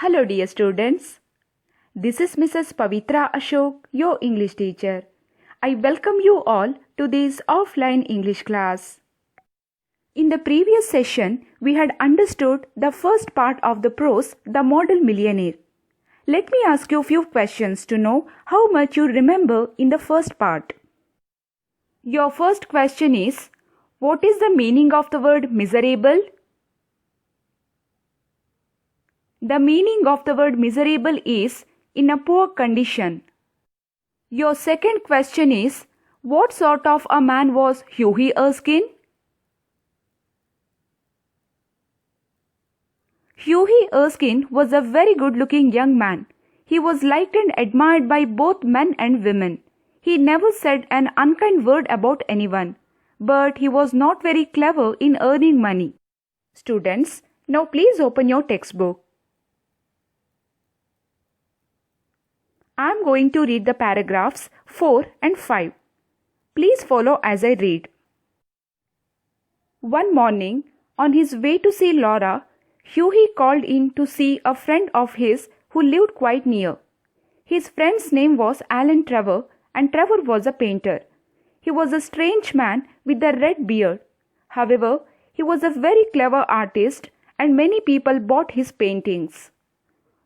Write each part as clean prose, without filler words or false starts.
Hello dear students, this is Mrs. Pavitra Ashok, your English teacher. I welcome you all to this offline English class. In the previous session, we had understood the first part of the prose, the model millionaire. Let me ask you a few questions to know how much you remember in the first part. Your first question is, what is the meaning of the word miserable? The meaning of the word miserable is in a poor condition. Your second question is, what sort of a man was Hughie Erskine? Hughie Erskine was a very good-looking young man. He was liked and admired by both men and women. He never said an unkind word about anyone, but he was not very clever in earning money. Students, now please open your textbook. I am going to read the paragraphs 4 and 5. Please follow as I read. One morning, on his way to see Laura, Hughie called in to see a friend of his who lived quite near. His friend's name was Alan Trevor, and Trevor was a painter. He was a strange man with a red beard. However, he was a very clever artist, and many people bought his paintings.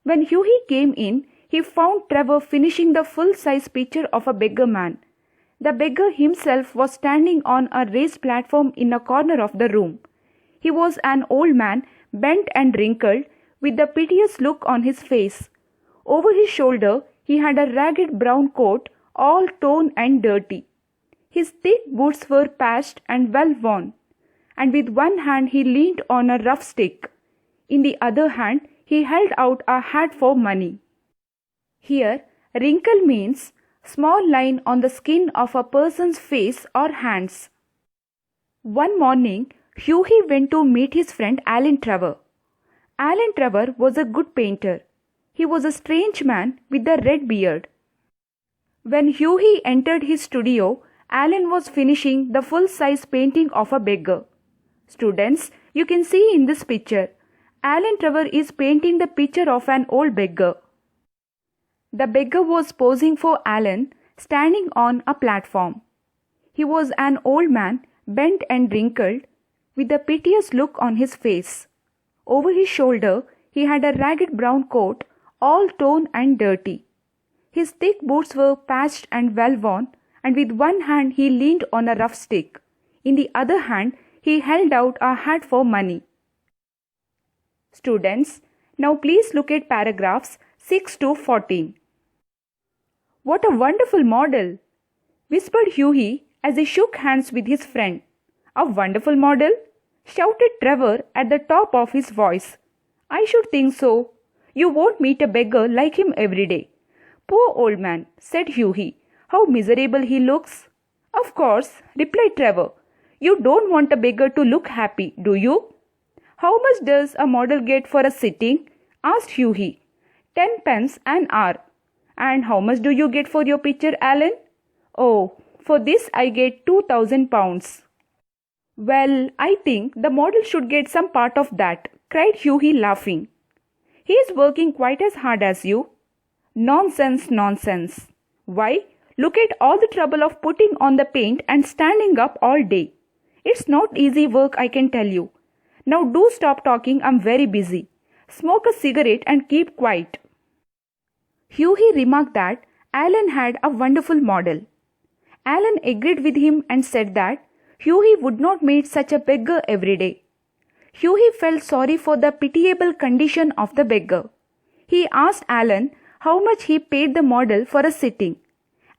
When Hughie came in, he found Trevor finishing the full-size picture of a beggar man. The beggar himself was standing on a raised platform in a corner of the room. He was an old man, bent and wrinkled, with a piteous look on his face. Over his shoulder, he had a ragged brown coat, all torn and dirty. His thick boots were patched and well worn, and with one hand he leaned on a rough stick. In the other hand, he held out a hat for money. Here, wrinkle means small line on the skin of a person's face or hands. One morning, Hughie went to meet his friend Alan Trevor. Alan Trevor was a good painter. He was a strange man with a red beard. When Hughie entered his studio, Alan was finishing the full-size painting of a beggar. Students, you can see in this picture, Alan Trevor is painting the picture of an old beggar. The beggar was posing for Alan, standing on a platform. He was an old man, bent and wrinkled, with a piteous look on his face. Over his shoulder, he had a ragged brown coat, all torn and dirty. His thick boots were patched and well worn, and with one hand he leaned on a rough stick. In the other hand, he held out a hat for money. Students, now please look at paragraphs 6 to 14. What a wonderful model! Whispered Hughie as he shook hands with his friend. A wonderful model? Shouted Trevor at the top of his voice. I should think so. You won't meet a beggar like him every day. Poor old man, said Hughie. How miserable he looks. Of course, replied Trevor. You don't want a beggar to look happy, do you? How much does a model get for a sitting? Asked Hughie. 10 pence an hour. And how much do you get for your picture, Alan? Oh, for this I get 2,000 pounds. Well, I think the model should get some part of that, cried Hughie laughing. He is working quite as hard as you. Nonsense, nonsense. Why, look at all the trouble of putting on the paint and standing up all day. It's not easy work, I can tell you. Now do stop talking, I'm very busy. Smoke a cigarette and keep quiet. Hughie remarked that Alan had a wonderful model. Alan agreed with him and said that Hughie would not meet such a beggar every day. Hughie felt sorry for the pitiable condition of the beggar. He asked Alan how much he paid the model for a sitting.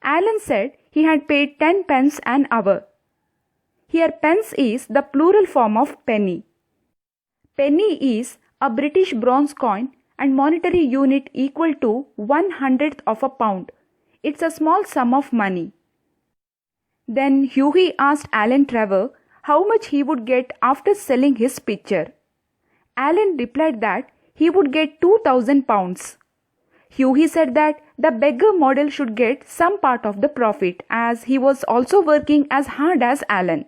Alan said he had paid 10 pence an hour. Here pence is the plural form of penny. Penny is a British bronze coin and monetary unit equal to 1/100th of a pound. It's a small sum of money. Then Hughie asked Alan Trevor how much he would get after selling his picture. Alan replied that he would get 2,000 pounds. Hughie said that the beggar model should get some part of the profit as he was also working as hard as Alan.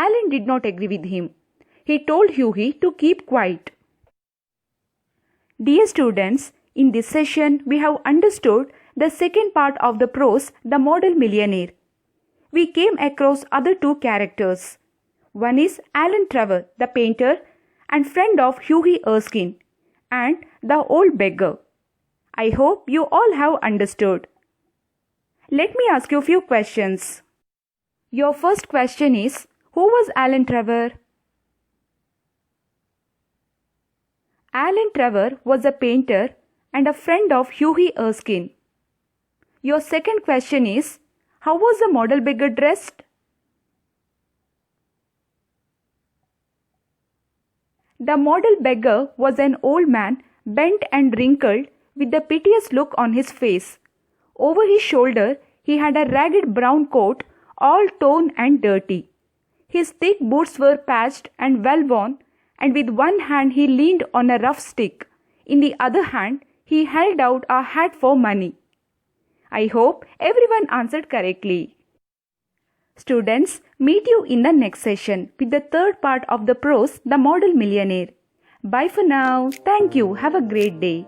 Alan did not agree with him. He told Hughie to keep quiet. Dear students, in this session we have understood the second part of the prose, The Model Millionaire. We came across other two characters. One is Alan Trevor, the painter and friend of Hughie Erskine, and the old beggar. I hope you all have understood. Let me ask you a few questions. Your first question is, who was Alan Trevor? Alan Trevor was a painter and a friend of Hughie Erskine. Your second question is, how was the model beggar dressed? The model beggar was an old man, bent and wrinkled, with a piteous look on his face. Over his shoulder, he had a ragged brown coat, all torn and dirty. His thick boots were patched and well worn, and with one hand he leaned on a rough stick. In the other hand, he held out a hat for money. I hope everyone answered correctly. Students, meet you in the next session with the third part of the prose, The Model Millionaire. Bye for now. Thank you. Have a great day.